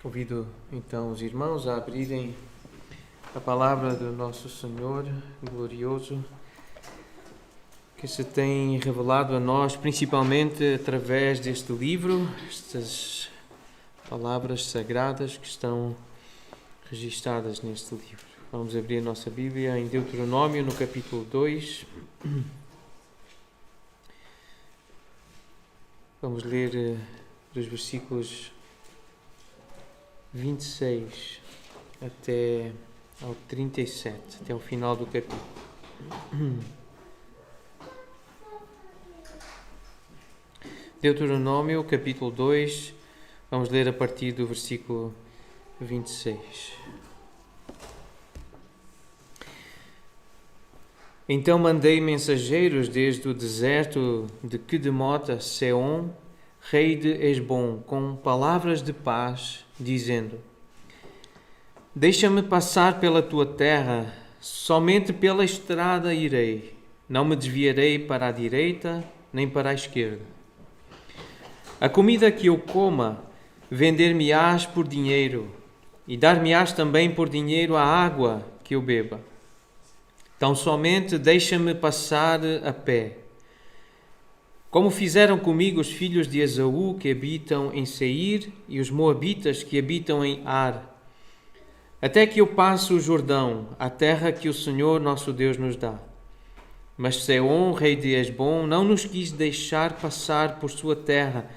Convido então os irmãos a abrirem a palavra do nosso Senhor glorioso, que se tem revelado a nós principalmente através deste livro, estas palavras sagradas que estão registadas neste livro. Vamos abrir a nossa Bíblia em Deuteronômio, no capítulo 2. Vamos ler dos versículos 26 até ao 37, até o final do capítulo. Deuteronômio, capítulo 2, vamos ler a partir do versículo 26. Então mandei mensageiros desde o deserto de Quedemot a Seom, rei de Hesbom, com palavras de paz, dizendo: Deixa-me passar pela tua terra, somente pela estrada irei, não me desviarei para a direita nem para a esquerda. A comida que eu coma, vender-me-ás por dinheiro, e dar-me-ás também por dinheiro a água que eu beba. Tão somente deixa-me passar a pé, como fizeram comigo os filhos de Esaú que habitam em Seir e os moabitas que habitam em Ar, até que eu passe o Jordão, a terra que o Senhor nosso Deus nos dá. Mas Seom, rei de Hesbom, não nos quis deixar passar por sua terra,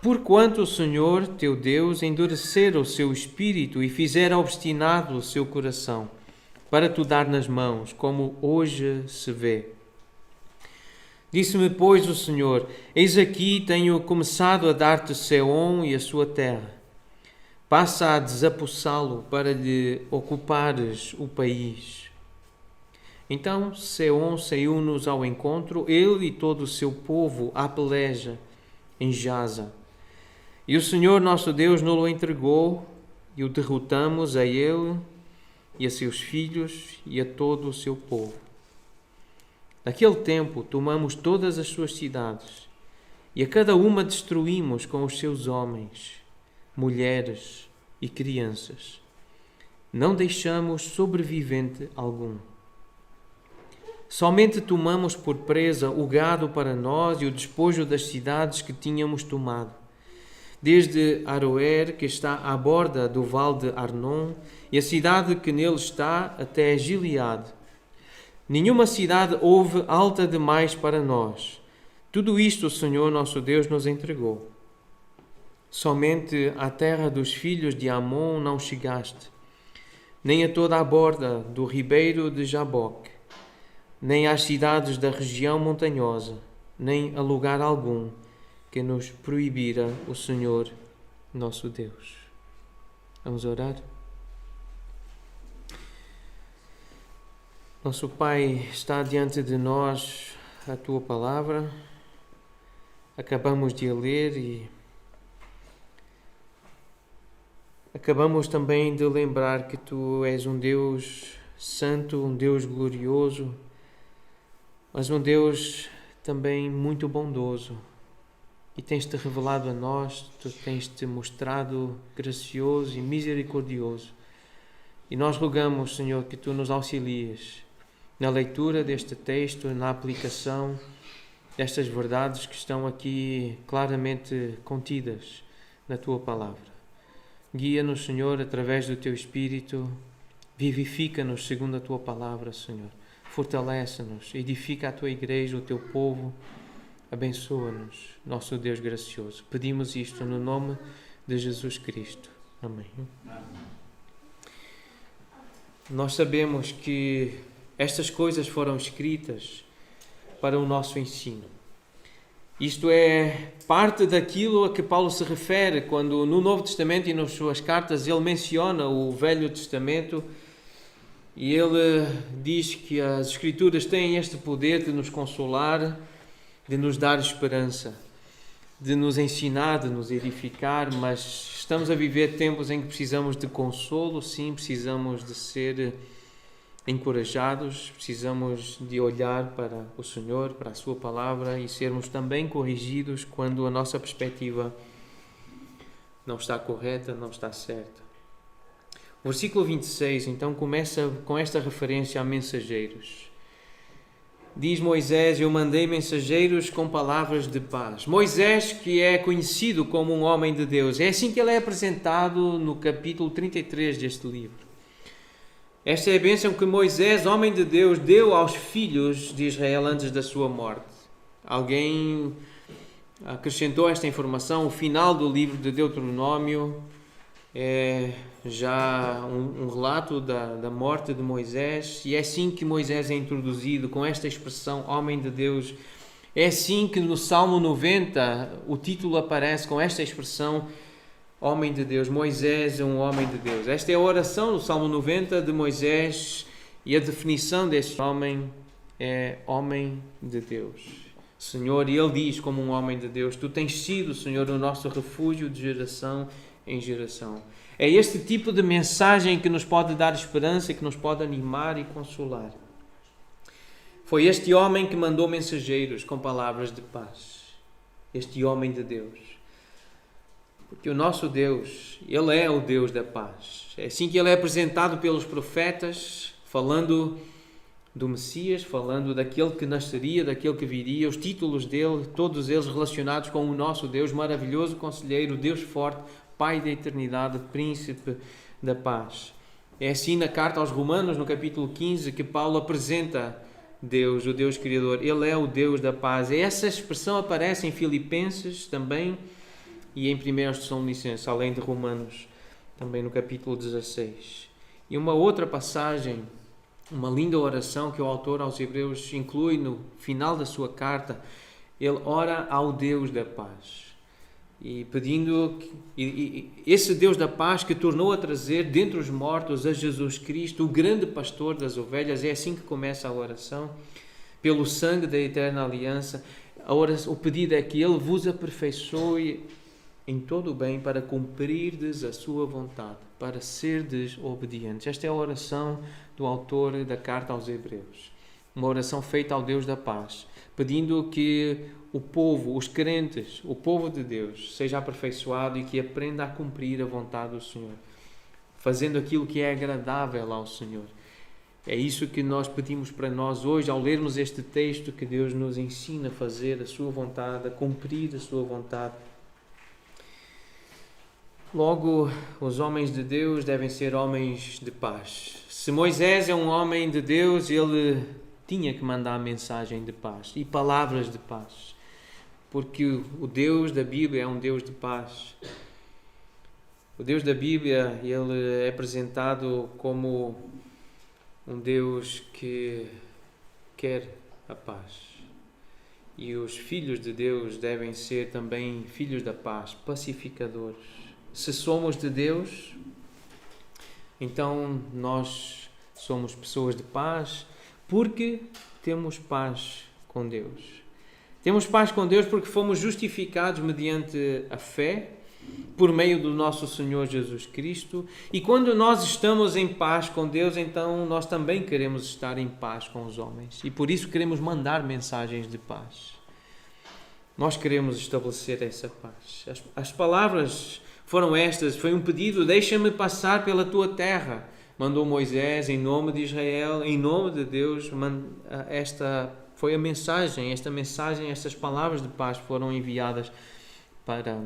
porquanto o Senhor, teu Deus, endurecera o seu espírito e fizera obstinado o seu coração, para te dar nas mãos, como hoje se vê. Disse-me, pois, o Senhor: Eis aqui tenho começado a dar-te Seom e a sua terra. Passa a desapossá-lo para lhe ocupares o país. Então Seom saiu-nos ao encontro, ele e todo o seu povo, à peleja, em Jaza. E o Senhor nosso Deus nos-lo entregou, e o derrotamos a ele e a seus filhos e a todo o seu povo. Naquele tempo tomamos todas as suas cidades e a cada uma destruímos com os seus homens, mulheres e crianças. Não deixamos sobrevivente algum. Somente tomamos por presa o gado para nós e o despojo das cidades que tínhamos tomado, desde Aroer, que está à borda do vale de Arnon, e a cidade que nele está, até Gileade. Nenhuma cidade houve alta demais para nós. Tudo isto o Senhor nosso Deus nos entregou. Somente à terra dos filhos de Amon não chegaste, nem a toda a borda do ribeiro de Jaboque, nem às cidades da região montanhosa, nem a lugar algum que nos proibira o Senhor nosso Deus. Vamos orar? Nosso Pai, está diante de nós a Tua Palavra. Acabamos de a ler e acabamos também de lembrar que Tu és um Deus santo, um Deus glorioso, mas um Deus também muito bondoso. E tens-te revelado a nós, Tu tens-te mostrado gracioso e misericordioso. E nós rogamos, Senhor, que Tu nos auxilies na leitura deste texto, na aplicação destas verdades que estão aqui claramente contidas na Tua Palavra. Guia-nos, Senhor, através do Teu Espírito, vivifica-nos segundo a Tua Palavra, Senhor. Fortalece-nos, edifica a Tua Igreja, o Teu povo, abençoa-nos, nosso Deus gracioso. Pedimos isto no nome de Jesus Cristo. Amém. Nós sabemos que estas coisas foram escritas para o nosso ensino. Isto é parte daquilo a que Paulo se refere quando no Novo Testamento e nas suas cartas ele menciona o Velho Testamento e ele diz que as Escrituras têm este poder de nos consolar, de nos dar esperança, de nos ensinar, de nos edificar, mas estamos a viver tempos em que precisamos de consolo, sim, precisamos de ser encorajados, precisamos de olhar para o Senhor, para a Sua Palavra e sermos também corrigidos quando a nossa perspectiva não está correta, não está certa. O versículo 26, então, começa com esta referência a mensageiros. Diz Moisés: eu mandei mensageiros com palavras de paz. Moisés, que é conhecido como um homem de Deus, é assim que ele é apresentado no capítulo 33 deste livro. Esta é a bênção que Moisés, homem de Deus, deu aos filhos de Israel antes da sua morte. Alguém acrescentou esta informação. O final do livro de Deuteronômio é já um relato da morte de Moisés, e é assim que Moisés é introduzido com esta expressão, homem de Deus. É assim que no Salmo 90 o título aparece com esta expressão, homem de Deus. Moisés é um homem de Deus. Esta é a oração do Salmo 90 de Moisés, e a definição deste homem é homem de Deus. Senhor, e ele diz como um homem de Deus, Tu tens sido, Senhor, o nosso refúgio de geração em geração. É este tipo de mensagem que nos pode dar esperança, que nos pode animar e consolar. Foi este homem que mandou mensageiros com palavras de paz. Este homem de Deus. Porque o nosso Deus, Ele é o Deus da paz. É assim que Ele é apresentado pelos profetas, falando do Messias, falando daquele que nasceria, daquele que viria, os títulos dele, todos eles relacionados com o nosso Deus, maravilhoso conselheiro, Deus forte, Pai da eternidade, Príncipe da paz. É assim na carta aos Romanos, no capítulo 15, que Paulo apresenta Deus, o Deus Criador. Ele é o Deus da paz. E essa expressão aparece em Filipenses também e em 1 Tessalonicenses, além de Romanos, também no capítulo 16. E uma outra passagem, uma linda oração que o autor aos Hebreus inclui no final da sua carta. Ele ora ao Deus da paz. E pedindo esse Deus da paz que tornou a trazer dentre os mortos a Jesus Cristo, o grande pastor das ovelhas. É assim que começa a oração. Pelo sangue da eterna aliança, o pedido é que Ele vos aperfeiçoe em todo o bem para cumprirdes a sua vontade, para serdes obedientes. Esta é a oração do autor da carta aos Hebreus. uma oração feita ao Deus da paz, pedindo que o povo, os crentes, o povo de Deus, seja aperfeiçoado e que aprenda a cumprir a vontade do Senhor, fazendo aquilo que é agradável ao Senhor. É isso que nós pedimos para nós hoje, ao lermos este texto, que Deus nos ensina a fazer a sua vontade, a cumprir a sua vontade. Logo, os homens de Deus devem ser homens de paz. Se Moisés é um homem de Deus, ele tinha que mandar mensagem de paz e palavras de paz, porque o Deus da Bíblia é um Deus de paz. O Deus da Bíblia, ele é apresentado como um Deus que quer a paz. E os filhos de Deus devem ser também filhos da paz, pacificadores. Se somos de Deus, então nós somos pessoas de paz, porque temos paz com Deus. Temos paz com Deus porque fomos justificados mediante a fé, por meio do nosso Senhor Jesus Cristo. E quando nós estamos em paz com Deus, então nós também queremos estar em paz com os homens. E por isso queremos mandar mensagens de paz. Nós queremos estabelecer essa paz. As palavras foram estas, foi um pedido: deixa-me passar pela tua terra. Mandou Moisés em nome de Israel, em nome de Deus. Esta foi a mensagem, estas palavras de paz foram enviadas para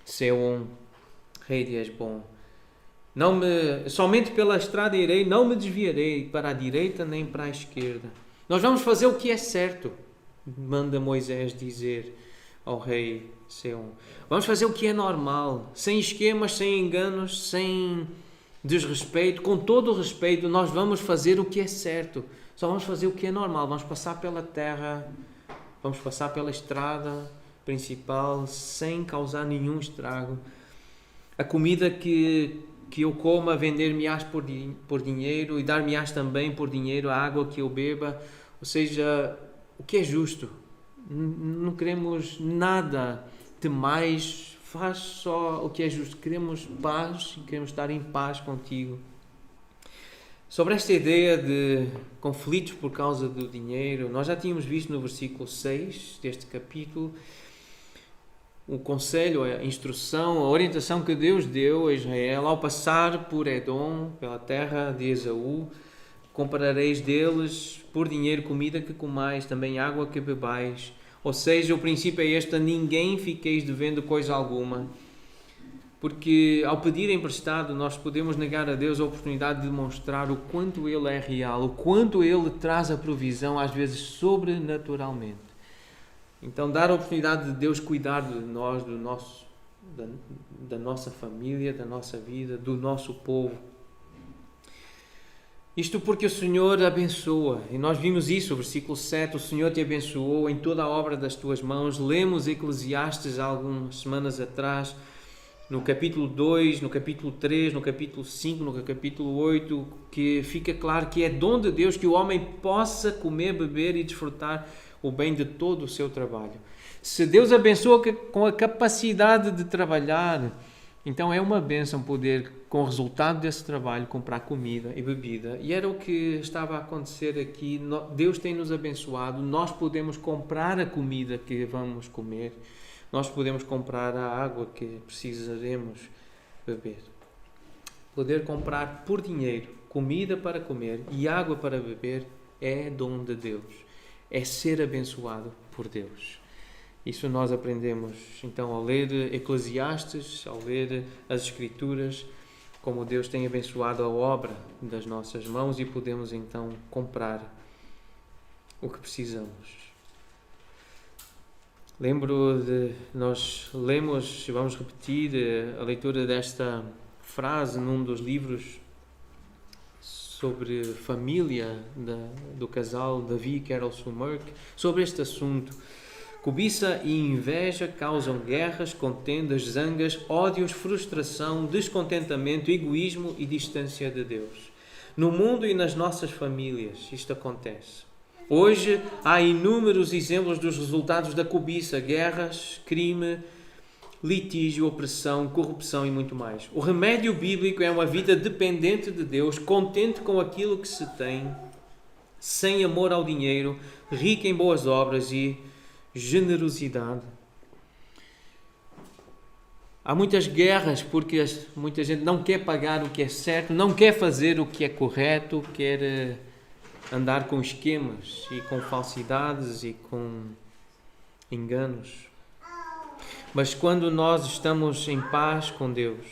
Sehon, rei de Hesbom. Somente pela estrada irei, não me desviarei para a direita nem para a esquerda. Nós vamos fazer o que é certo, manda Moisés dizer ao rei Sehon. Vamos fazer o que é normal, sem esquemas, sem enganos, sem desrespeito, com todo o respeito. Nós vamos fazer o que é certo, só vamos fazer o que é normal. Vamos passar pela terra, vamos passar pela estrada principal sem causar nenhum estrago. A comida que eu coma, vender-me-ás por dinheiro, e dar-me-ás também por dinheiro a água que eu beba. Ou seja, o que é justo. Não queremos nada de mais, faz só o que é justo. Queremos paz e queremos estar em paz contigo. Sobre esta ideia de conflitos por causa do dinheiro, nós já tínhamos visto no versículo 6 deste capítulo o conselho, a instrução, a orientação que Deus deu a Israel ao passar por Edom, pela terra de Esaú. Comparareis deles por dinheiro comida que comais, também água que bebais. Ou seja, o princípio é este: a ninguém fiqueis devendo coisa alguma. Porque ao pedir emprestado, nós podemos negar a Deus a oportunidade de demonstrar o quanto Ele é real, o quanto Ele traz a provisão, às vezes sobrenaturalmente. Então, dar a oportunidade de Deus cuidar de nós, da nossa família, da nossa vida, do nosso povo. Isto porque o Senhor abençoa, e nós vimos isso, o versículo 7, o Senhor te abençoou em toda a obra das tuas mãos. Lemos Eclesiastes há algumas semanas atrás, no capítulo 2, no capítulo 3, no capítulo 5, no capítulo 8, que fica claro que é dom de Deus que o homem possa comer, beber e desfrutar o bem de todo o seu trabalho. Se Deus abençoa com a capacidade de trabalhar, então é uma bênção poder, com o resultado desse trabalho, comprar comida e bebida. E era o que estava a acontecer aqui. Deus tem nos abençoado, nós podemos comprar a comida que vamos comer, nós podemos comprar a água que precisaremos beber. Poder comprar por dinheiro comida para comer e água para beber é dom de Deus. É ser abençoado por Deus. Isso nós aprendemos então ao ler Eclesiastes, ao ler as Escrituras, como Deus tem abençoado a obra das nossas mãos, e podemos então comprar o que precisamos. Lembro de nós lemos, vamos repetir a leitura desta frase num dos livros sobre família do casal Davi e Carol Sumerk, sobre este assunto. Cobiça e inveja causam guerras, contendas, zangas, ódios, frustração, descontentamento, egoísmo e distância de Deus. No mundo e nas nossas famílias isto acontece. Hoje há inúmeros exemplos dos resultados da cobiça: guerras, crime, litígio, opressão, corrupção e muito mais. O remédio bíblico é uma vida dependente de Deus, contente com aquilo que se tem sem amor ao dinheiro, rica em boas obras e generosidade. Há muitas guerras porque muita gente não quer pagar o que é certo, não quer fazer o que é correto, quer andar com esquemas e com falsidades e com enganos. Mas quando nós estamos em paz com Deus,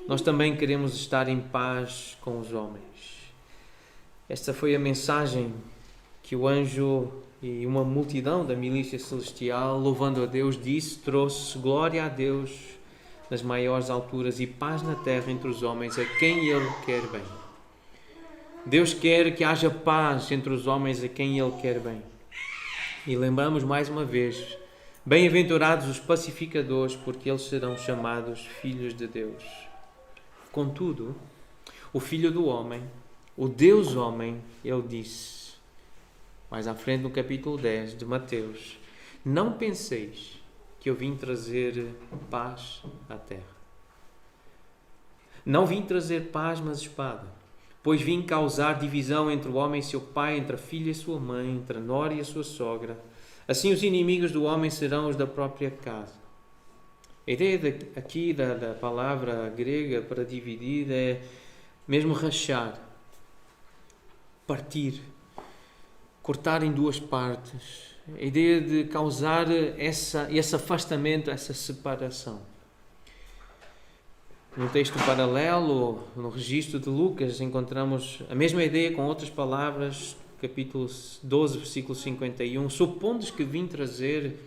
nós também queremos estar em paz com os homens. Esta foi a mensagem que o anjo e uma multidão da milícia celestial, louvando a Deus, trouxe glória a Deus nas maiores alturas e paz na terra entre os homens a quem Ele quer bem. Deus quer que haja paz entre os homens a quem Ele quer bem. E lembramos mais uma vez, bem-aventurados os pacificadores, porque eles serão chamados filhos de Deus. Contudo, o Filho do Homem, o Deus Homem, Ele disse, mais à frente no capítulo 10 de Mateus, não penseis que eu vim trazer paz à terra. Não vim trazer paz, mas espada. Pois vim causar divisão entre o homem e seu pai, entre a filha e sua mãe, entre a nora e a sua sogra. Assim os inimigos do homem serão os da própria casa. A ideia aqui da palavra grega para dividir é mesmo rachar, partir, cortar em duas partes. A ideia de causar esse afastamento, essa separação. No texto paralelo, no registro de Lucas, encontramos a mesma ideia com outras palavras, capítulo 12, versículo 51. Supondes que vim trazer,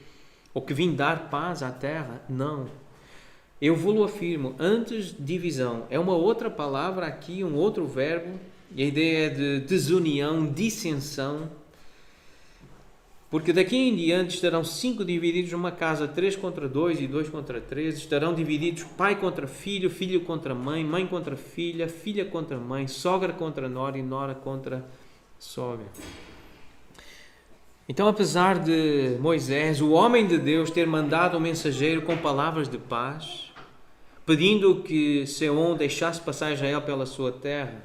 ou que vim dar paz à terra? Não. Eu vos afirmo, antes divisão. É uma outra palavra aqui, um outro verbo, e a ideia é de desunião, dissensão. Porque daqui em diante estarão 5 divididos numa casa, 3 contra 2 e 2 contra 3. Estarão divididos pai contra filho, filho contra mãe, mãe contra filha, filha contra mãe, sogra contra nora e nora contra sogra. Então, apesar de Moisés, o homem de Deus, ter mandado um mensageiro com palavras de paz, pedindo que Seom deixasse passar Israel pela sua terra,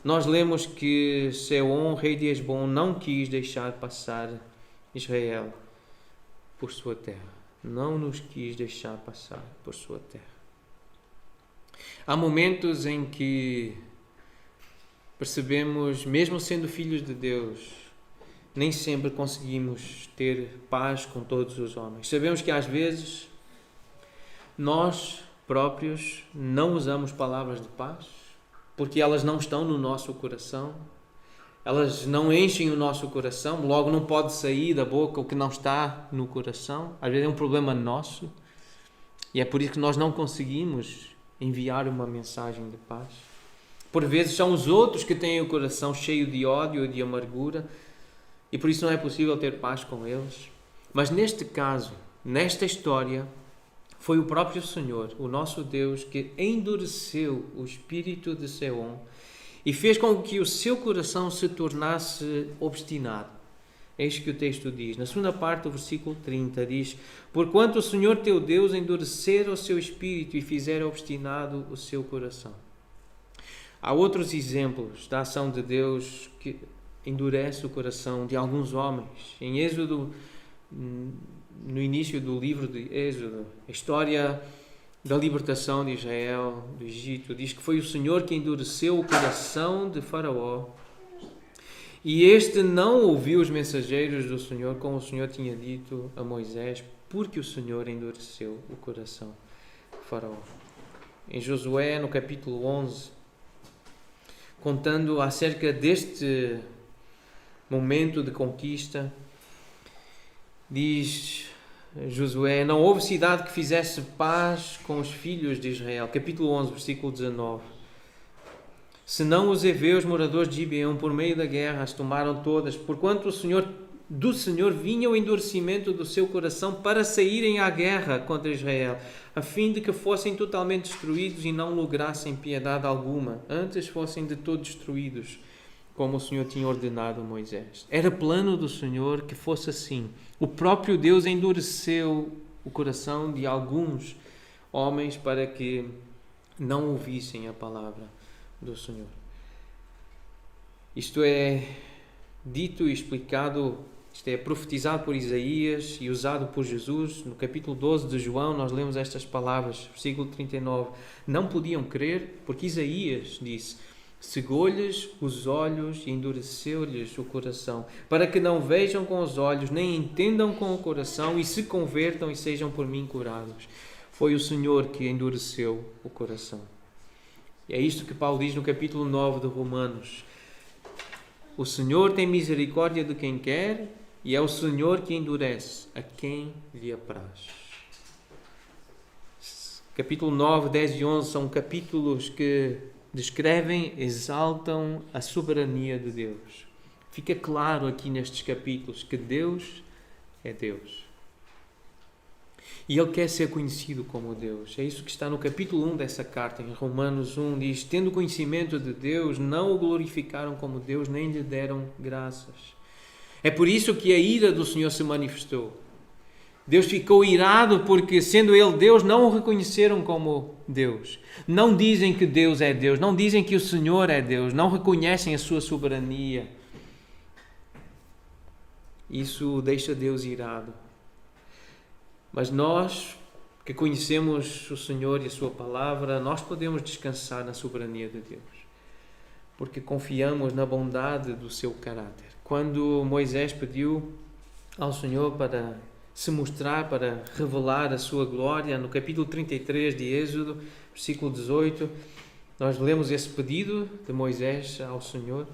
nós lemos que Seom, rei de Hesbom, não quis deixar passar Israel por sua terra. Não nos quis deixar passar por sua terra. Há momentos em que percebemos, mesmo sendo filhos de Deus, nem sempre conseguimos ter paz com todos os homens. Sabemos que às vezes nós próprios não usamos palavras de paz, porque elas não estão no nosso coração. Elas não enchem o nosso coração, logo não pode sair da boca o que não está no coração. Às vezes é um problema nosso e é por isso que nós não conseguimos enviar uma mensagem de paz. Por vezes são os outros que têm o coração cheio de ódio e de amargura e por isso não é possível ter paz com eles. Mas neste caso, nesta história, foi o próprio Senhor, o nosso Deus, que endureceu o espírito de Seom e fez com que o seu coração se tornasse obstinado. Eis que o texto diz, na segunda parte do versículo 30, diz: porquanto o Senhor teu Deus endurecer o seu espírito e fizer obstinado o seu coração. Há outros exemplos da ação de Deus que endurece o coração de alguns homens. Em Êxodo, no início do livro de Êxodo, a história da libertação de Israel do Egito, diz que foi o Senhor que endureceu o coração de Faraó e este não ouviu os mensageiros do Senhor como o Senhor tinha dito a Moisés, porque o Senhor endureceu o coração de Faraó. Em Josué, no capítulo 11, contando acerca deste momento de conquista, diz Josué: não houve cidade que fizesse paz com os filhos de Israel. Capítulo 11, versículo 19. Senão os heveus, moradores de Gibeão, por meio da guerra, as tomaram todas, porquanto do Senhor vinha o endurecimento do seu coração para saírem à guerra contra Israel, a fim de que fossem totalmente destruídos e não lograssem piedade alguma, antes fossem de todo destruídos, como o Senhor tinha ordenado a Moisés. Era plano do Senhor que fosse assim. O próprio Deus endureceu o coração de alguns homens para que não ouvissem a palavra do Senhor. Isto é dito e explicado, isto é profetizado por Isaías e usado por Jesus. No capítulo 12 de João nós lemos estas palavras, versículo 39. Não podiam crer porque Isaías disse: cegou-lhes os olhos e endureceu-lhes o coração, para que não vejam com os olhos, nem entendam com o coração, e se convertam e sejam por mim curados. Foi o Senhor que endureceu o coração. E é isto que Paulo diz no capítulo 9 de Romanos. O Senhor tem misericórdia de quem quer, e é o Senhor que endurece a quem lhe apraz. Capítulo 9, 10 e 11 são capítulos que descrevem, exaltam a soberania de Deus. Fica claro aqui nestes capítulos que Deus é Deus. E Ele quer ser conhecido como Deus. É isso que está no capítulo 1 dessa carta, em Romanos 1, diz: tendo conhecimento de Deus, não o glorificaram como Deus, nem lhe deram graças. É por isso que a ira do Senhor se manifestou. Deus ficou irado porque, sendo Ele Deus, não o reconheceram como Deus. Não dizem que Deus é Deus, não dizem que o Senhor é Deus, não reconhecem a sua soberania. Isso deixa Deus irado. Mas nós, que conhecemos o Senhor e a sua palavra, nós podemos descansar na soberania de Deus, porque confiamos na bondade do seu caráter. Quando Moisés pediu ao Senhor para se mostrar, para revelar a sua glória, no capítulo 33 de Êxodo, versículo 18, nós lemos esse pedido de Moisés ao Senhor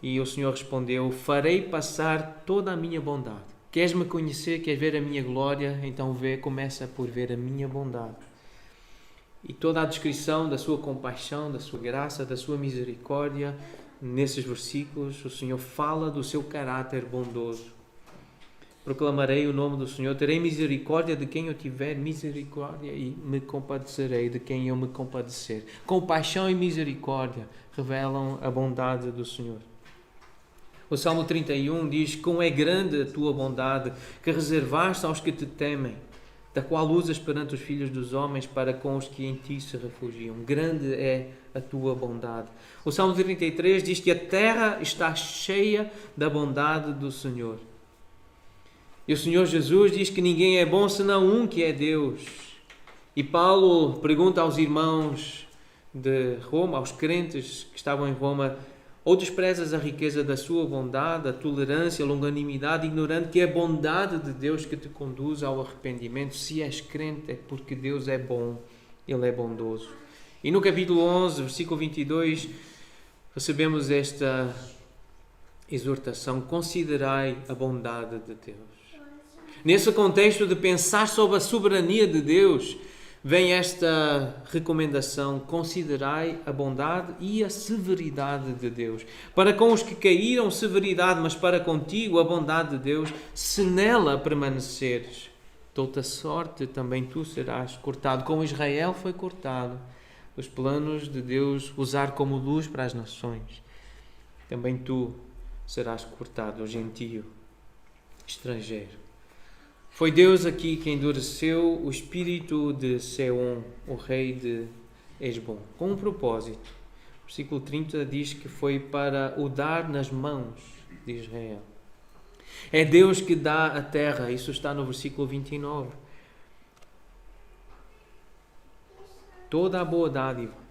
e o Senhor respondeu: farei passar toda a minha bondade. Queres-me conhecer, queres ver a minha glória? Então começa por ver a minha bondade. E toda a descrição da sua compaixão, da sua graça, da sua misericórdia, nesses versículos, o Senhor fala do seu caráter bondoso. Proclamarei o nome do Senhor, terei misericórdia de quem eu tiver misericórdia e me compadecerei de quem eu me compadecer. Compaixão e misericórdia revelam a bondade do Senhor. O Salmo 31 diz: como é grande a tua bondade, que reservaste aos que te temem, da qual usas perante os filhos dos homens para com os que em ti se refugiam. Grande é a tua bondade. O Salmo 33 diz que a terra está cheia da bondade do Senhor. E o Senhor Jesus diz que ninguém é bom senão um, que é Deus. E Paulo pergunta aos irmãos de Roma, aos crentes que estavam em Roma: ou desprezas a riqueza da sua bondade, a tolerância, a longanimidade, ignorando que é a bondade de Deus que te conduz ao arrependimento? Se és crente é porque Deus é bom, Ele é bondoso. E no capítulo 11, versículo 22, recebemos esta exortação: considerai a bondade de Deus. Nesse contexto de pensar sobre a soberania de Deus, vem esta recomendação: considerai a bondade e a severidade de Deus. Para com os que caíram, severidade, mas para contigo a bondade de Deus, se nela permaneceres, de sorte também tu serás cortado, como Israel foi cortado. Os planos de Deus usar como luz para as nações, também tu serás cortado, o gentio, estrangeiro. Foi Deus aqui que endureceu o espírito de Seom, o rei de Hesbom, com um propósito. O versículo 30 diz que foi para o dar nas mãos de Israel. É Deus que dá a terra, isso está no versículo 29. Toda a boa dádiva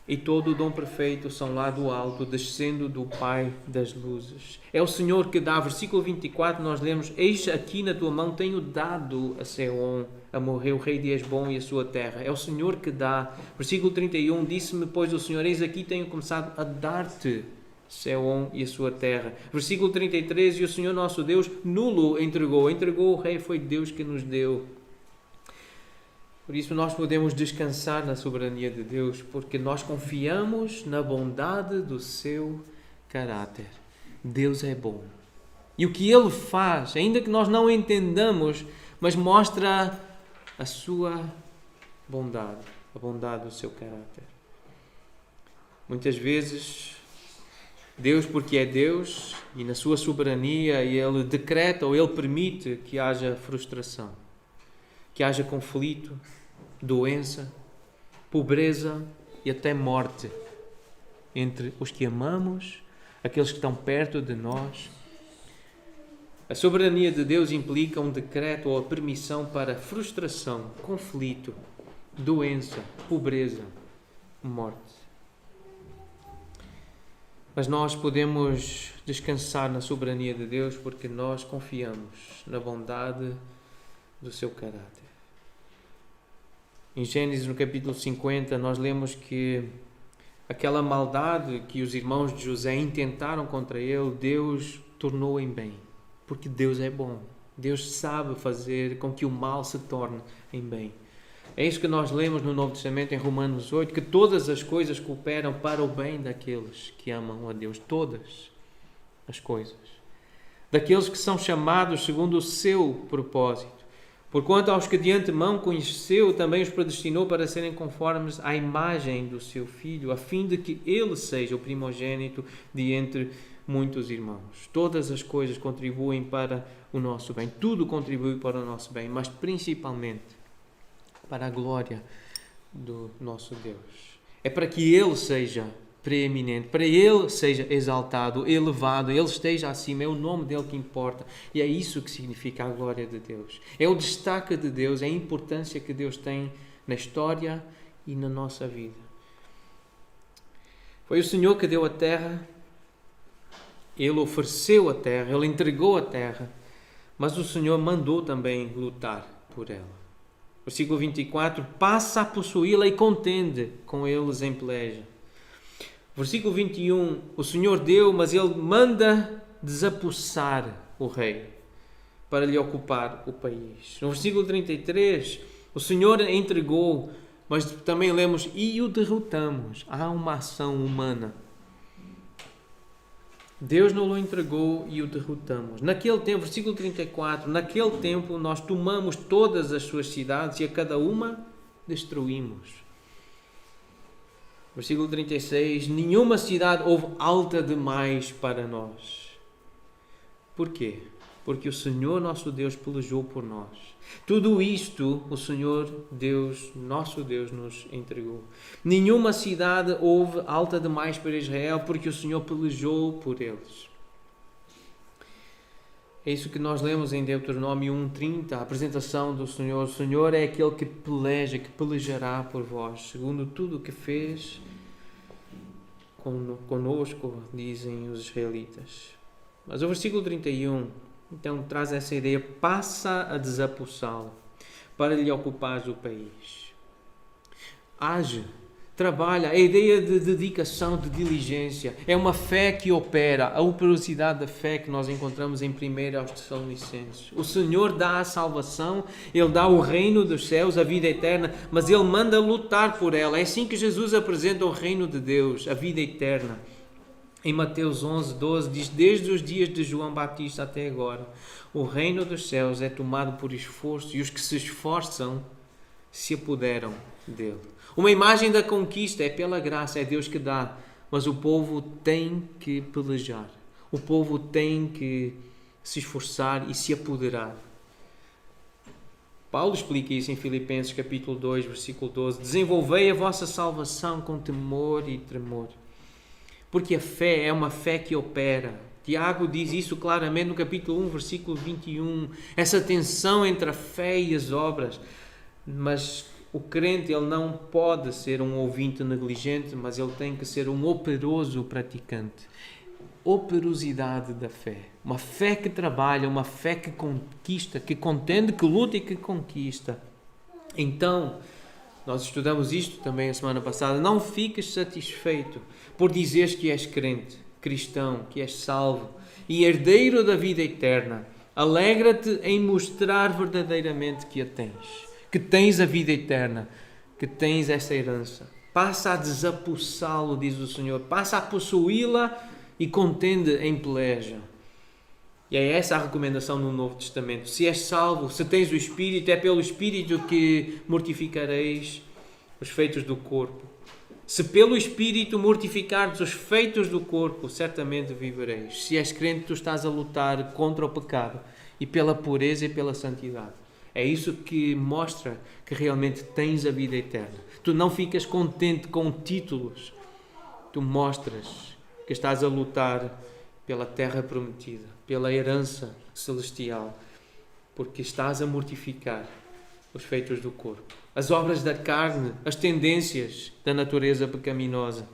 e todo o dom perfeito são lá do alto, descendo do Pai das luzes. É o Senhor que dá. Versículo 24 nós lemos: eis aqui na tua mão tenho dado a Seom, a morrer o rei de Hesbom e a sua terra. É o Senhor que dá. Versículo 31, disse-me pois o Senhor: eis aqui tenho começado a dar-te Seom e a sua terra. Versículo 33, e o Senhor nosso Deus nulo entregou o rei, foi Deus que nos deu. Por isso nós podemos descansar na soberania de Deus, porque nós confiamos na bondade do seu caráter. Deus é bom. E o que Ele faz, ainda que nós não entendamos, mas mostra a sua bondade, a bondade do seu caráter. Muitas vezes, Deus, porque é Deus, e na sua soberania, Ele decreta ou Ele permite que haja frustração, que haja conflito, doença, pobreza e até morte entre os que amamos, aqueles que estão perto de nós. A soberania de Deus implica um decreto ou a permissão para frustração, conflito, doença, pobreza, morte. Mas nós podemos descansar na soberania de Deus porque nós confiamos na bondade do seu caráter. Em Gênesis, no capítulo 50, nós lemos que aquela maldade que os irmãos de José intentaram contra ele, Deus tornou em bem. Porque Deus é bom. Deus sabe fazer com que o mal se torne em bem. É isso que nós lemos no Novo Testamento, em Romanos 8, que todas as coisas cooperam para o bem daqueles que amam a Deus. Todas as coisas. Daqueles que são chamados segundo o seu propósito. Porquanto aos que de antemão conheceu, também os predestinou para serem conformes à imagem do seu Filho, a fim de que ele seja o primogênito de entre muitos irmãos. Todas as coisas contribuem para o nosso bem. Tudo contribui para o nosso bem, mas principalmente para a glória do nosso Deus. É para que Ele seja preeminente, para Ele seja exaltado, elevado, Ele esteja acima, é o nome dEle que importa. E é isso que significa a glória de Deus. É o destaque de Deus, é a importância que Deus tem na história e na nossa vida. Foi o Senhor que deu a terra, Ele ofereceu a terra, Ele entregou a terra, mas o Senhor mandou também lutar por ela. Versículo 24, passa a possuí-la e contende com eles em peleja. Versículo 21, o Senhor deu, mas Ele manda desapossar o rei para lhe ocupar o país. No versículo 33, o Senhor entregou, mas também lemos, e o derrotamos. Há uma ação humana. Deus não o entregou e o derrotamos. Naquele tempo, versículo 34, naquele tempo nós tomamos todas as suas cidades e a cada uma destruímos. Versículo 36, nenhuma cidade houve alta demais para nós. Porquê? Porque o Senhor nosso Deus pelejou por nós. Tudo isto o Senhor Deus, nosso Deus, nos entregou. Nenhuma cidade houve alta demais para Israel, porque o Senhor pelejou por eles. É isso que nós lemos em Deuteronômio 1:30, a apresentação do Senhor. O Senhor é aquele que peleja, que pelejará por vós, segundo tudo o que fez conosco, dizem os israelitas. Mas o versículo 31, então, traz essa ideia, passa a desapossá-lo, para lhe ocupares o país. Age, trabalha, a ideia de dedicação, de diligência, é uma fé que opera, a operosidade da fé que nós encontramos em 1 aos Tessalonicenses. O Senhor dá a salvação, Ele dá o reino dos céus, a vida eterna, mas Ele manda lutar por ela. É assim que Jesus apresenta o reino de Deus, a vida eterna. Em Mateus 11:12 diz, desde os dias de João Batista até agora, o reino dos céus é tomado por esforço e os que se esforçam se apoderam dele. Uma imagem da conquista é pela graça, é Deus que dá, mas o povo tem que pelejar. O povo tem que se esforçar e se apoderar. Paulo explica isso em Filipenses capítulo 2, versículo 12. Desenvolvei a vossa salvação com temor e tremor. Porque a fé é uma fé que opera. Tiago diz isso claramente no capítulo 1, versículo 21. Essa tensão entre a fé e as obras. Mas o crente, ele não pode ser um ouvinte negligente, mas ele tem que ser um operoso praticante. Operosidade da fé. Uma fé que trabalha, uma fé que conquista, que contende, que luta e que conquista. Então, nós estudamos isto também a semana passada. Não fiques satisfeito por dizeres que és crente, cristão, que és salvo e herdeiro da vida eterna. Alegra-te em mostrar verdadeiramente que a tens. Que tens a vida eterna, que tens essa herança. Passa a desapossá-lo, diz o Senhor. Passa a possuí-la e contende em peleja. E é essa a recomendação no Novo Testamento. Se és salvo, se tens o Espírito, é pelo Espírito que mortificareis os feitos do corpo. Se pelo Espírito mortificares os feitos do corpo, certamente vivereis. Se és crente, tu estás a lutar contra o pecado e pela pureza e pela santidade. É isso que mostra que realmente tens a vida eterna. Tu não ficas contente com títulos. Tu mostras que estás a lutar pela terra prometida, pela herança celestial, porque estás a mortificar os feitos do corpo, as obras da carne, as tendências da natureza pecaminosa.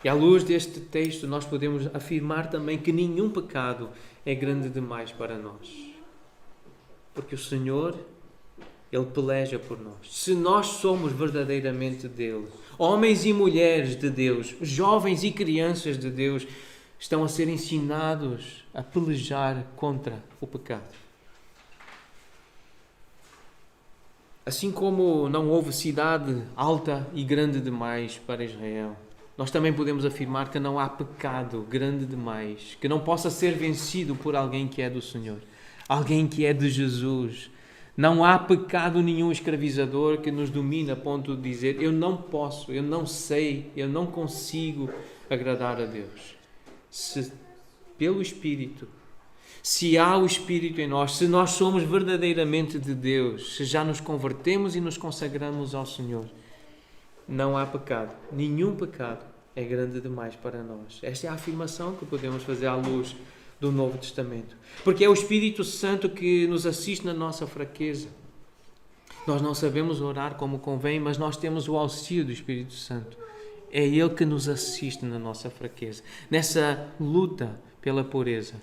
E à luz deste texto nós podemos afirmar também que nenhum pecado é grande demais para nós. Porque o Senhor, Ele peleja por nós. Se nós somos verdadeiramente dele, homens e mulheres de Deus, jovens e crianças de Deus, estão a ser ensinados a pelejar contra o pecado. Assim como não houve cidade alta e grande demais para Israel, nós também podemos afirmar que não há pecado grande demais, que não possa ser vencido por alguém que é do Senhor, alguém que é de Jesus. Não há pecado nenhum escravizador que nos domine a ponto de dizer: eu não posso, eu não sei, eu não consigo agradar a Deus. Se pelo Espírito, se há o Espírito em nós, se nós somos verdadeiramente de Deus, se já nos convertemos e nos consagramos ao Senhor, não há pecado, nenhum pecado é grande demais para nós. Esta é a afirmação que podemos fazer à luz do Novo Testamento. Porque é o Espírito Santo que nos assiste na nossa fraqueza. Nós não sabemos orar como convém, mas nós temos o auxílio do Espírito Santo. É Ele que nos assiste na nossa fraqueza, nessa luta pela pureza,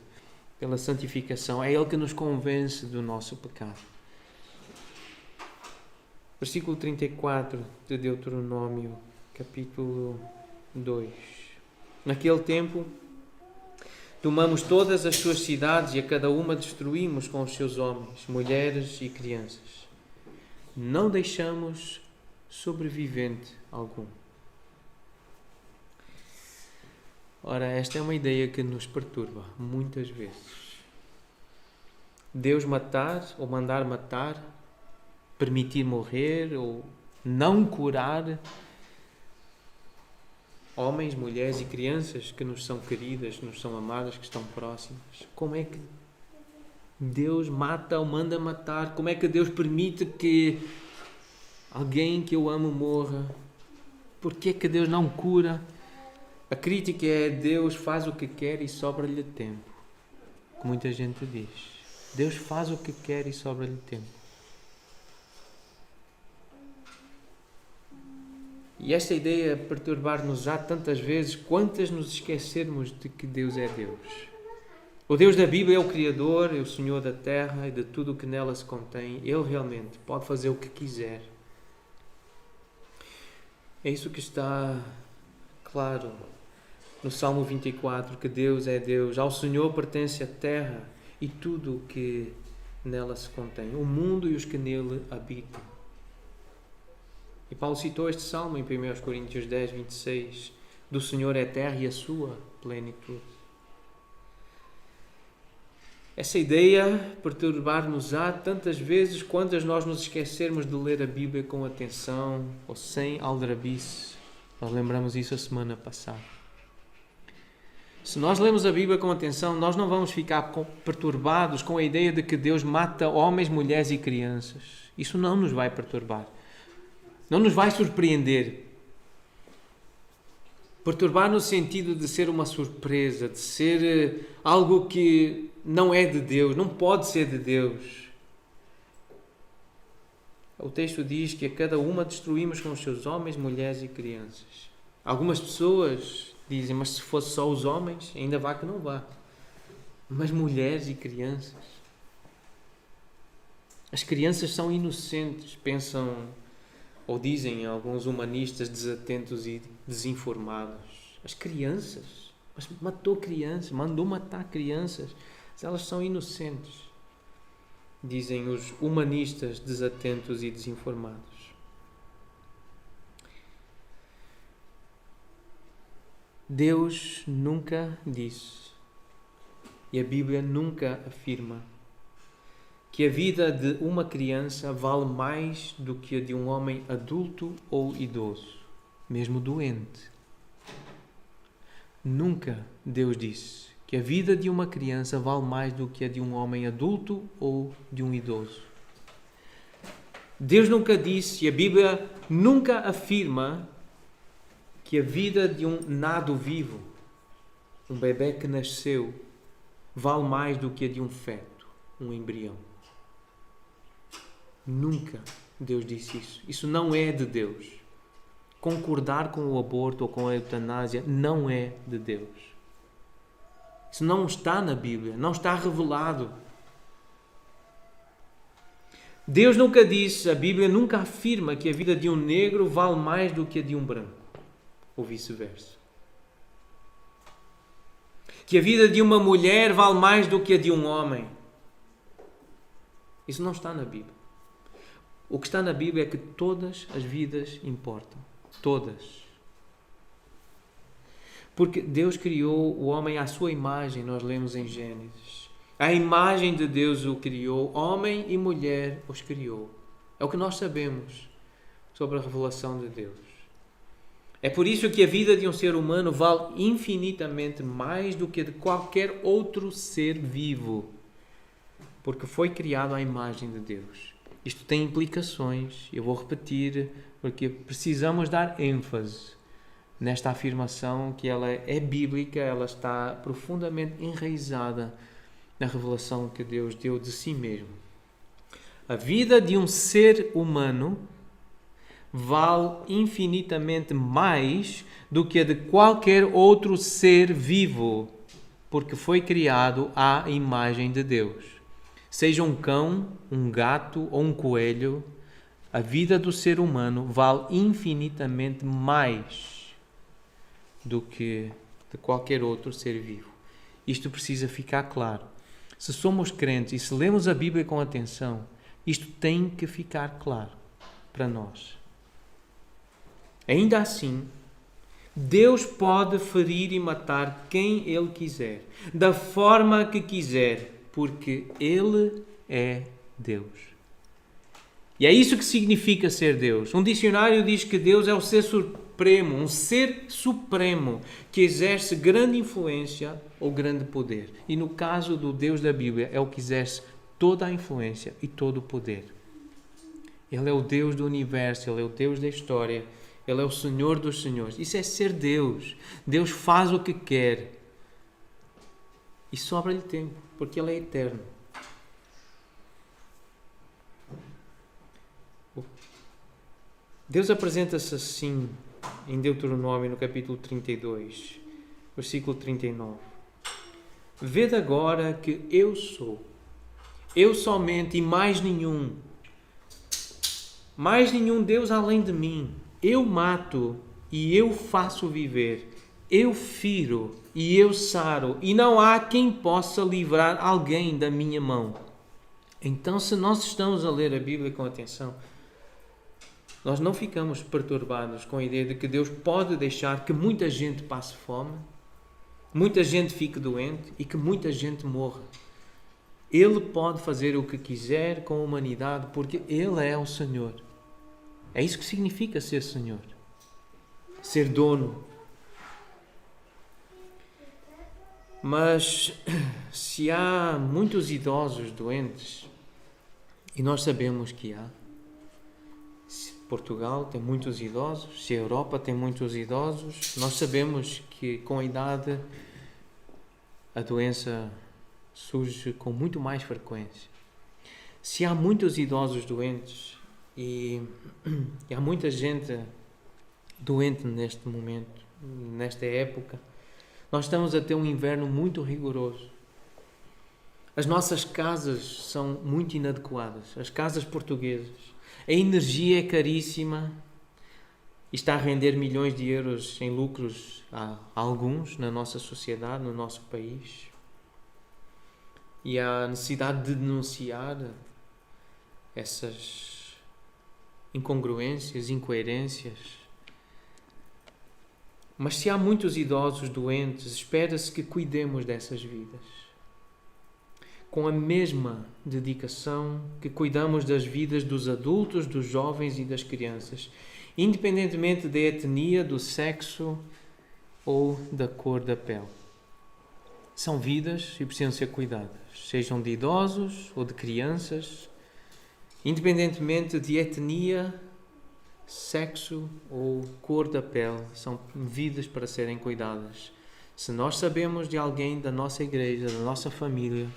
pela santificação. É Ele que nos convence do nosso pecado. Versículo 34 de Deuteronômio, capítulo 2. Naquele tempo, tomamos todas as suas cidades e a cada uma destruímos com os seus homens, mulheres e crianças. Não deixamos sobrevivente algum. Ora, esta é uma ideia que nos perturba muitas vezes. Deus matar ou mandar matar, permitir morrer ou não curar homens, mulheres e crianças que nos são queridas, que nos são amadas, que estão próximas. Como é que Deus mata ou manda matar? Como é que Deus permite que alguém que eu amo morra? Por que é que Deus não cura? A crítica é: Deus faz o que quer e sobra-lhe tempo. Como muita gente diz. Deus faz o que quer e sobra-lhe tempo. E esta ideia perturbar-nos há tantas vezes quantas nos esquecermos de que Deus é Deus. O Deus da Bíblia é o Criador, é o Senhor da terra e de tudo o que nela se contém. Ele realmente pode fazer o que quiser. É isso que está claro no Salmo 24, que Deus é Deus. Ao Senhor pertence a terra e tudo o que nela se contém, o mundo e os que nele habitam. E Paulo citou este salmo em 1 Coríntios 10, 26. Do Senhor é a terra e a sua plenitude. Essa ideia perturbar-nos-á tantas vezes quantas nós nos esquecermos de ler a Bíblia com atenção ou sem aldrabice. Nós lembramos isso a semana passada. Se nós lemos a Bíblia com atenção, nós não vamos ficar perturbados com a ideia de que Deus mata homens, mulheres e crianças. Isso não nos vai perturbar. Não nos vai surpreender. Perturbar no sentido de ser uma surpresa, de ser algo que não é de Deus, não pode ser de Deus. O texto diz que a cada uma destruímos com os seus homens, mulheres e crianças. Algumas pessoas dizem: mas se fosse só os homens, ainda vá que não vá. Mas mulheres e crianças? As crianças são inocentes, pensam ou dizem alguns humanistas desatentos e desinformados. As crianças? Mas matou crianças, mandou matar crianças. Elas são inocentes, dizem os humanistas desatentos e desinformados. Deus nunca disse, e a Bíblia nunca afirma, que a vida de uma criança vale mais do que a de um homem adulto ou idoso, mesmo doente. Nunca Deus disse que a vida de uma criança vale mais do que a de um homem adulto ou de um idoso. Deus nunca disse, e a Bíblia nunca afirma, que que a vida de um nado vivo, um bebê que nasceu, vale mais do que a de um feto, um embrião. Nunca Deus disse isso. Isso não é de Deus. Concordar com o aborto ou com a eutanásia não é de Deus. Isso não está na Bíblia, não está revelado. Deus nunca disse, a Bíblia nunca afirma que a vida de um negro vale mais do que a de um branco, ou vice-versa. Que a vida de uma mulher vale mais do que a de um homem. Isso não está na Bíblia. O que está na Bíblia é que todas as vidas importam. Todas. Porque Deus criou o homem à sua imagem, nós lemos em Gênesis. A imagem de Deus o criou, homem e mulher os criou. É o que nós sabemos sobre a revelação de Deus. É por isso que a vida de um ser humano vale infinitamente mais do que a de qualquer outro ser vivo. Porque foi criado à imagem de Deus. Isto tem implicações, eu vou repetir, porque precisamos dar ênfase nesta afirmação que ela é bíblica, ela está profundamente enraizada na revelação que Deus deu de si mesmo. A vida de um ser humano vale infinitamente mais do que a de qualquer outro ser vivo, porque foi criado à imagem de Deus. Seja um cão, um gato ou um coelho, a vida do ser humano vale infinitamente mais do que de qualquer outro ser vivo. Isto precisa ficar claro. Se somos crentes e se lemos a Bíblia com atenção, isto tem que ficar claro para nós. Ainda assim, Deus pode ferir e matar quem Ele quiser, da forma que quiser, porque Ele é Deus. E é isso que significa ser Deus. Um dicionário diz que Deus é o ser supremo, um ser supremo que exerce grande influência ou grande poder. E no caso do Deus da Bíblia, é o que exerce toda a influência e todo o poder. Ele é o Deus do universo, Ele é o Deus da história, Ele é o Senhor dos senhores. Isso é ser Deus. Deus faz o que quer. E sobra-lhe tempo, porque Ele é eterno. Deus apresenta-se assim em Deuteronômio, no capítulo 32, versículo 39. Vede agora que eu sou, eu somente e mais nenhum Deus além de mim. Eu mato e eu faço viver, eu firo e eu saro, e não há quem possa livrar alguém da minha mão. Então, se nós estamos a ler a Bíblia com atenção, nós não ficamos perturbados com a ideia de que Deus pode deixar que muita gente passe fome, muita gente fique doente e que muita gente morra. Ele pode fazer o que quiser com a humanidade porque Ele é o Senhor. É isso que significa ser Senhor. Ser dono. Mas se há muitos idosos doentes, e nós sabemos que há, Portugal tem muitos idosos, se a Europa tem muitos idosos, nós sabemos que com a idade a doença surge com muito mais frequência. Se há muitos idosos doentes e há muita gente doente neste momento, nesta época, nós estamos a ter um inverno muito rigoroso. As nossas casas são muito inadequadas, as casas portuguesas. A energia é caríssima e está a render milhões de euros em lucros a alguns na nossa sociedade, no nosso país. E há necessidade de denunciar essas incongruências, incoerências. Mas se há muitos idosos doentes, espera-se que cuidemos dessas vidas com a mesma dedicação que cuidamos das vidas dos adultos, dos jovens e das crianças, independentemente da etnia, do sexo ou da cor da pele. São vidas e precisam ser cuidadas, sejam de idosos ou de crianças, independentemente de etnia sexo ou cor da pele são vidas para serem cuidadas. Se nós sabemos de alguém da nossa igreja, da nossa família,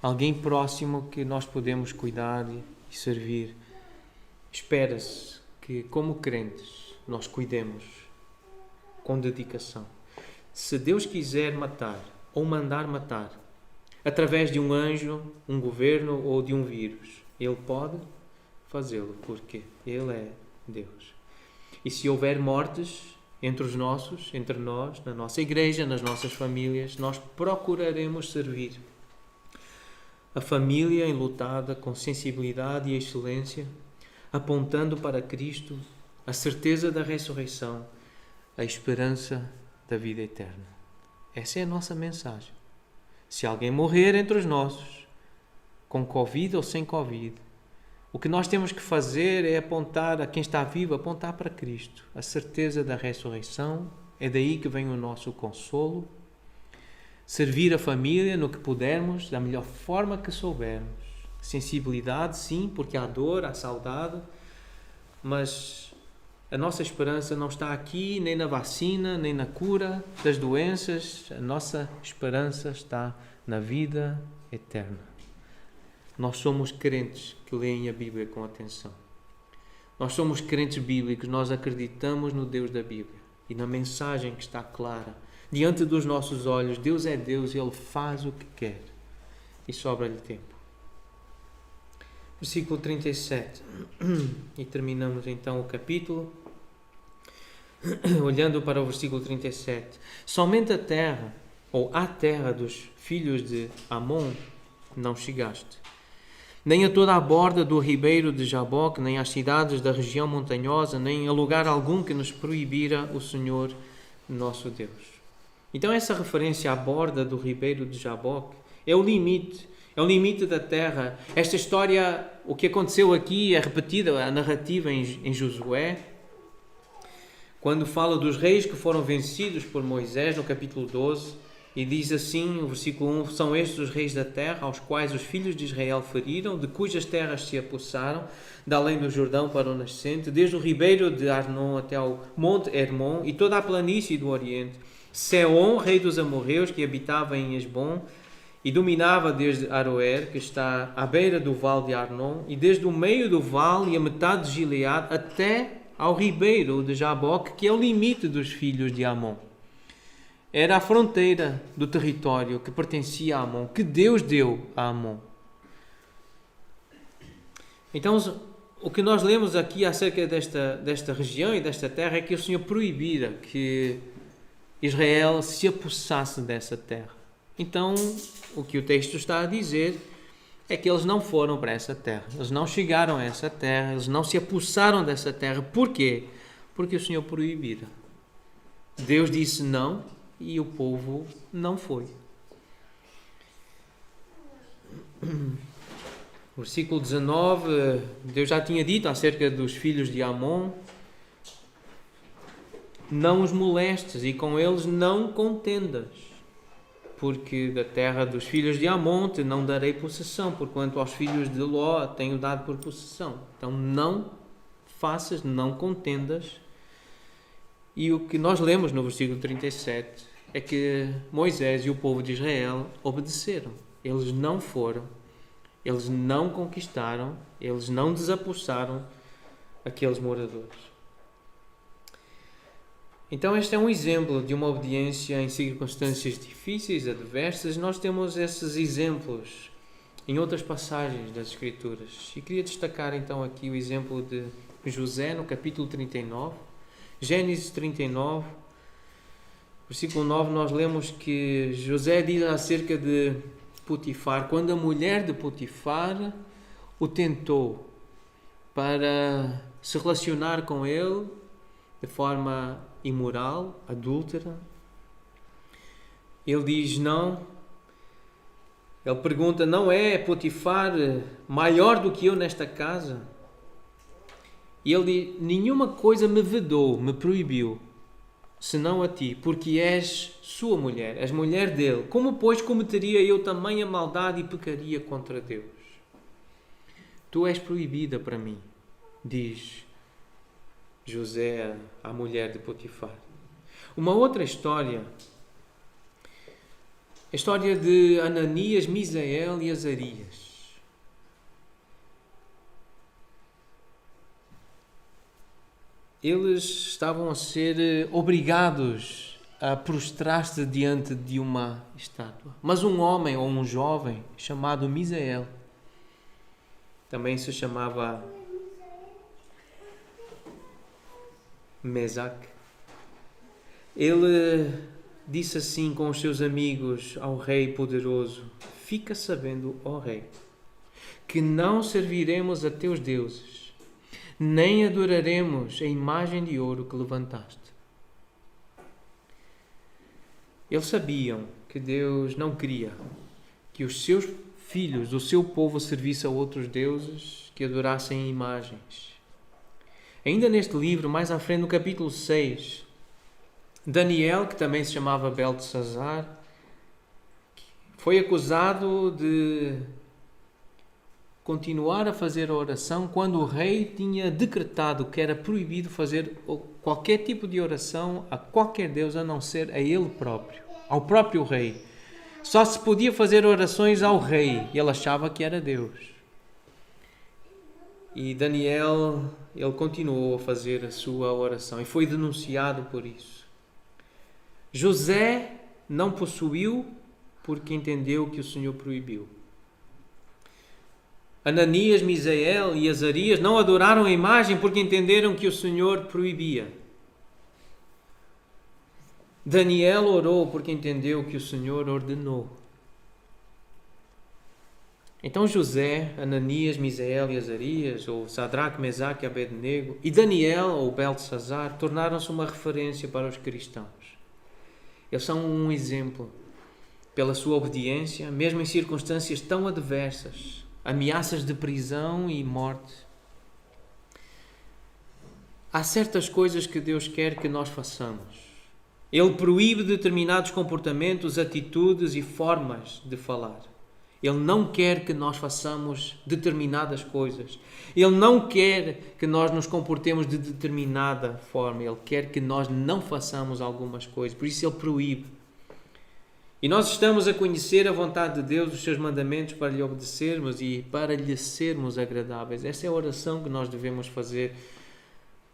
alguém próximo que nós podemos cuidar e servir, espera-se que, como crentes, nós cuidemos com dedicação. Se Deus quiser matar ou mandar matar, através de um anjo, um governo ou de um vírus, Ele pode fazê-lo, porque Ele é Deus. E se houver mortes entre nós, na nossa igreja, nas nossas famílias, nós procuraremos servir a família enlutada com sensibilidade e excelência, apontando para Cristo, a certeza da ressurreição, a esperança da vida eterna. Essa é a nossa mensagem. Se alguém morrer entre os nossos, com Covid ou sem Covid, o que nós temos que fazer é apontar a quem está vivo, apontar para Cristo, a certeza da ressurreição. É daí que vem o nosso consolo. Servir a família no que pudermos, da melhor forma que soubermos. Sensibilidade, sim, porque há dor, há saudade, mas a nossa esperança não está aqui, nem na vacina, nem na cura das doenças. A nossa esperança está na vida eterna. Nós somos crentes que leem a Bíblia com atenção. Nós somos crentes bíblicos, nós acreditamos no Deus da Bíblia e na mensagem que está clara. Diante dos nossos olhos, Deus é Deus e Ele faz o que quer. E sobra-lhe tempo. Versículo 37. E terminamos então o capítulo. Olhando para o versículo 37. Somente a terra, ou a terra dos filhos de Amon, não chegaste. Nem a toda a borda do ribeiro de Jaboque, nem às cidades da região montanhosa, nem a lugar algum que nos proibira o Senhor nosso Deus. Então essa referência à borda do ribeiro de Jaboque é o limite da terra. Esta história, o que aconteceu aqui é repetida, a narrativa em Josué, quando fala dos reis que foram vencidos por Moisés, no capítulo 12, e diz assim, o versículo 1, são estes os reis da terra, aos quais os filhos de Israel feriram, de cujas terras se apossaram, da além do Jordão para o nascente, desde o ribeiro de Arnon até ao monte Hermon, e toda a planície do Oriente. Seom, rei dos amorreus, que habitava em Esbom, e dominava desde Aroer, que está à beira do vale de Arnon, e desde o meio do vale e a metade de Gileade, até ao ribeiro de Jaboque, que é o limite dos filhos de Amon. Era a fronteira do território que pertencia a Amon, que Deus deu a Amon. Então, o que nós lemos aqui acerca desta região e desta terra é que o Senhor proibira que Israel se apossasse dessa terra. Então, o que o texto está a dizer é que eles não foram para essa terra. Eles não chegaram a essa terra, eles não se apossaram dessa terra. Por quê? Porque o Senhor proibira. Deus disse não e o povo não foi. Versículo 19, Deus já tinha dito acerca dos filhos de Amon: não os molestes e com eles não contendas, porque da terra dos filhos de Amon te não darei possessão, porquanto aos filhos de Ló tenho dado por possessão. Então não faças, não contendas. E o que nós lemos no versículo 37 é que Moisés e o povo de Israel obedeceram. Eles não foram, eles não conquistaram, eles não desapossaram aqueles moradores. Então este é um exemplo de uma obediência em circunstâncias difíceis, adversas. Nós temos esses exemplos em outras passagens das Escrituras. E queria destacar então aqui o exemplo de José no capítulo 39. Gênesis 39, versículo 9, nós lemos que José diz acerca de Potifar, quando a mulher de Potifar o tentou para se relacionar com ele de forma imoral, adúltera, ele diz não. Ele pergunta, não é Potifar maior do que eu nesta casa? E ele diz, nenhuma coisa me vedou, me proibiu, senão a ti, porque és sua mulher, és mulher dele. Como, pois, cometeria eu também a maldade e pecaria contra Deus? Tu és proibida para mim, diz José à mulher de Potifar. Uma outra história, a história de Ananias, Misael e Azarias. Eles estavam a ser obrigados a prostrar-se diante de uma estátua. Mas um homem ou um jovem chamado Misael, também se chamava Mesaque, ele disse assim com os seus amigos ao rei poderoso: fica sabendo, ó rei, que não serviremos a teus deuses, nem adoraremos a imagem de ouro que levantaste. Eles sabiam que Deus não queria que os seus filhos, o seu povo, servisse a outros deuses que adorassem imagens. Ainda neste livro, mais à frente, no capítulo 6, Daniel, que também se chamava Beltesazar, foi acusado de continuar a fazer a oração quando o rei tinha decretado que era proibido fazer qualquer tipo de oração a qualquer Deus a não ser a ele próprio, ao próprio rei. Só se podia fazer orações ao rei e ele achava que era Deus. E Daniel, ele continuou a fazer a sua oração e foi denunciado por isso. José não possuiu porque entendeu que o Senhor proibiu. Ananias, Misael e Azarias não adoraram a imagem porque entenderam que o Senhor proibia. Daniel orou porque entendeu que o Senhor ordenou. Então José, Ananias, Misael e Azarias, ou Sadraque, Mesaque e Abednego, e Daniel, ou Beltesazar, tornaram-se uma referência para os cristãos. Eles são um exemplo pela sua obediência, mesmo em circunstâncias tão adversas, ameaças de prisão e morte. Há certas coisas que Deus quer que nós façamos. Ele proíbe determinados comportamentos, atitudes e formas de falar. Ele não quer que nós façamos determinadas coisas. Ele não quer que nós nos comportemos de determinada forma. Ele quer que nós não façamos algumas coisas. Por isso Ele proíbe. E nós estamos a conhecer a vontade de Deus, os seus mandamentos, para lhe obedecermos e para lhe sermos agradáveis. Essa é a oração que nós devemos fazer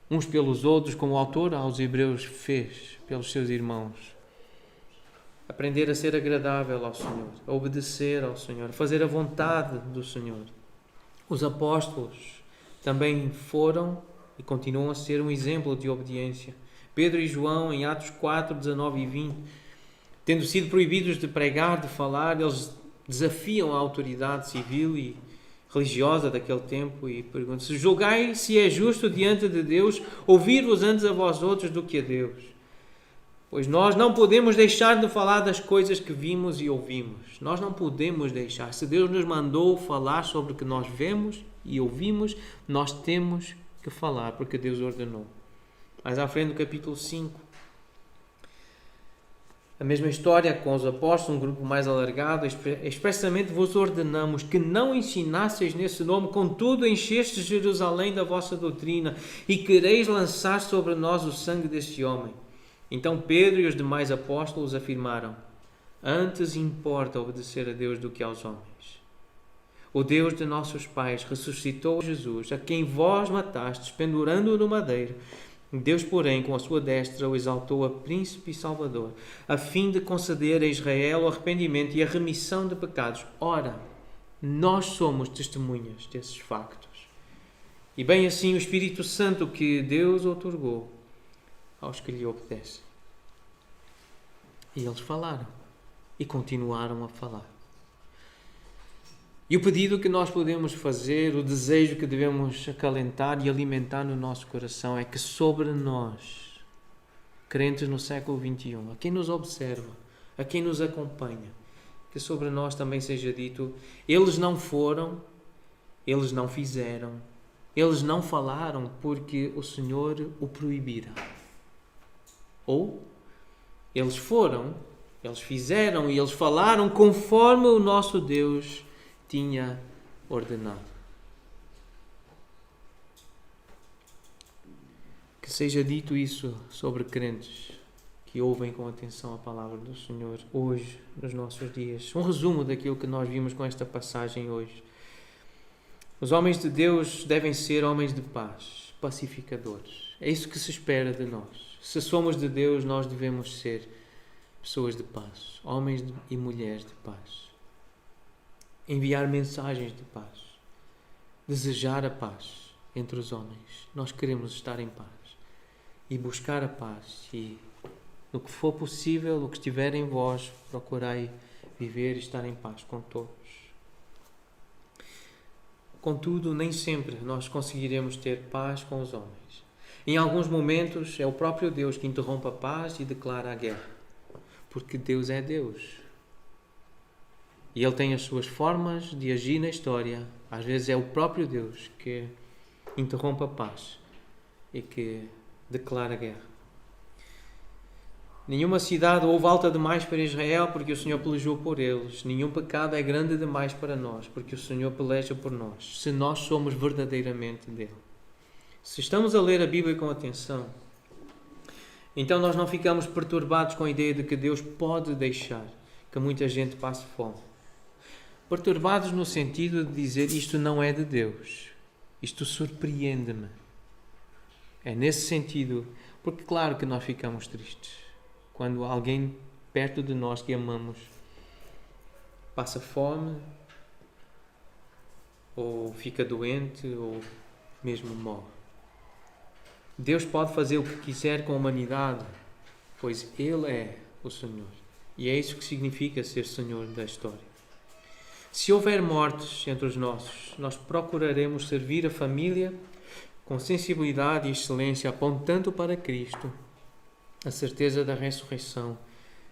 uns pelos outros, como o autor aos Hebreus fez pelos seus irmãos. Aprender a ser agradável ao Senhor, a obedecer ao Senhor, a fazer a vontade do Senhor. Os apóstolos também foram e continuam a ser um exemplo de obediência. Pedro e João, em Atos 4, 19 e 20, tendo sido proibidos de pregar, de falar, eles desafiam a autoridade civil e religiosa daquele tempo e perguntam: se julgai se é justo diante de Deus ouvir-vos antes a vós outros do que a Deus. Pois nós não podemos deixar de falar das coisas que vimos e ouvimos. Nós não podemos deixar. Se Deus nos mandou falar sobre o que nós vemos e ouvimos, nós temos que falar, porque Deus ordenou. Mais à frente, no capítulo 5, a mesma história com os apóstolos, um grupo mais alargado. Expressamente vos ordenamos que não ensinasseis nesse nome, contudo enchestes Jerusalém da vossa doutrina e quereis lançar sobre nós o sangue deste homem. Então Pedro e os demais apóstolos afirmaram: antes importa obedecer a Deus do que aos homens. O Deus de nossos pais ressuscitou Jesus, a quem vós matastes, pendurando-o no madeiro. Deus, porém, com a sua destra o exaltou a príncipe e salvador, a fim de conceder a Israel o arrependimento e a remissão de pecados. Ora, nós somos testemunhas desses factos. E bem assim o Espírito Santo que Deus outorgou aos que lhe obedecem. E eles falaram e continuaram a falar. E o pedido que nós podemos fazer, o desejo que devemos acalentar e alimentar no nosso coração é que sobre nós, crentes no século XXI, a quem nos observa, a quem nos acompanha, que sobre nós também seja dito: eles não foram, eles não fizeram, eles não falaram porque o Senhor o proibira. Ou eles foram, eles fizeram e eles falaram conforme o nosso Deus tinha ordenado. Que seja dito isso sobre crentes que ouvem com atenção a palavra do Senhor hoje, nos nossos dias. Um resumo daquilo que nós vimos com esta passagem hoje. Os homens de Deus devem ser homens de paz, pacificadores. É isso que se espera de nós. Se somos de Deus, nós devemos ser pessoas de paz, homens e mulheres de paz. Enviar mensagens de paz. Desejar a paz entre os homens. Nós queremos estar em paz e buscar a paz, e no que for possível, no que estiver em vós, procurai viver e estar em paz com todos. Contudo, nem sempre nós conseguiremos ter paz com os homens. Em alguns momentos é o próprio Deus que interrompe a paz e declara a guerra, porque Deus é Deus. E Ele tem as suas formas de agir na história. Às vezes é o próprio Deus que interrompe a paz e que declara guerra. Nenhuma cidade houve alta demais para Israel, porque o Senhor pelejou por eles. Nenhum pecado é grande demais para nós, porque o Senhor peleja por nós, se nós somos verdadeiramente dele. Se estamos a ler a Bíblia com atenção, então nós não ficamos perturbados com a ideia de que Deus pode deixar que muita gente passe fome. Perturbados no sentido de dizer, isto não é de Deus, isto surpreende-me. É nesse sentido, porque claro que nós ficamos tristes quando alguém perto de nós que amamos passa fome, ou fica doente, ou mesmo morre. Deus pode fazer o que quiser com a humanidade, pois Ele é o Senhor. E é isso que significa ser Senhor da história. Se houver mortes entre os nossos, nós procuraremos servir a família com sensibilidade e excelência, apontando para Cristo, a certeza da ressurreição,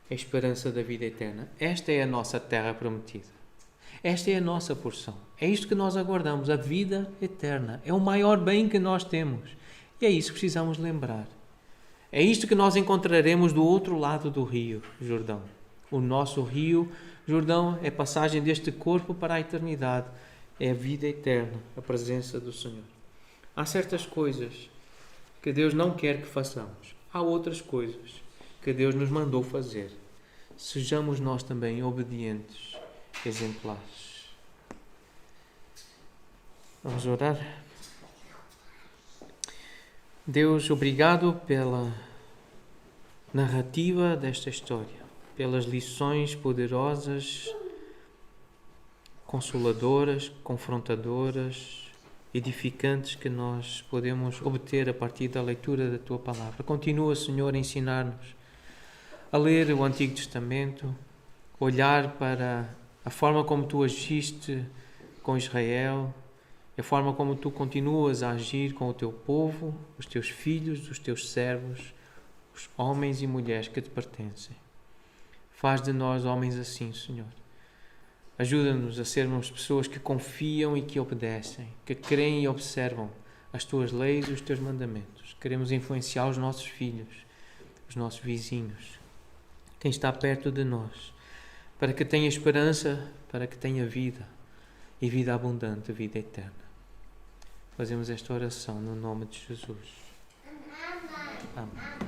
a esperança da vida eterna. Esta é a nossa terra prometida. Esta é a nossa porção. É isto que nós aguardamos, a vida eterna. É o maior bem que nós temos. E é isso que precisamos lembrar. É isto que nós encontraremos do outro lado do rio Jordão. O nosso rio Jordão é a passagem deste corpo para a eternidade. É a vida eterna, a presença do Senhor. Há certas coisas que Deus não quer que façamos. Há outras coisas que Deus nos mandou fazer. Sejamos nós também obedientes, exemplares. Vamos orar? Deus, obrigado pela narrativa desta história, pelas lições poderosas, consoladoras, confrontadoras, edificantes que nós podemos obter a partir da leitura da Tua Palavra. Continua, Senhor, a ensinar-nos a ler o Antigo Testamento, olhar para a forma como Tu agiste com Israel, a forma como Tu continuas a agir com o Teu povo, os Teus filhos, os Teus servos, os homens e mulheres que Te pertencem. Faz de nós homens assim, Senhor. Ajuda-nos a sermos pessoas que confiam e que obedecem, que creem e observam as Tuas leis e os Teus mandamentos. Queremos influenciar os nossos filhos, os nossos vizinhos, quem está perto de nós, para que tenha esperança, para que tenha vida, e vida abundante, vida eterna. Fazemos esta oração no nome de Jesus. Amém.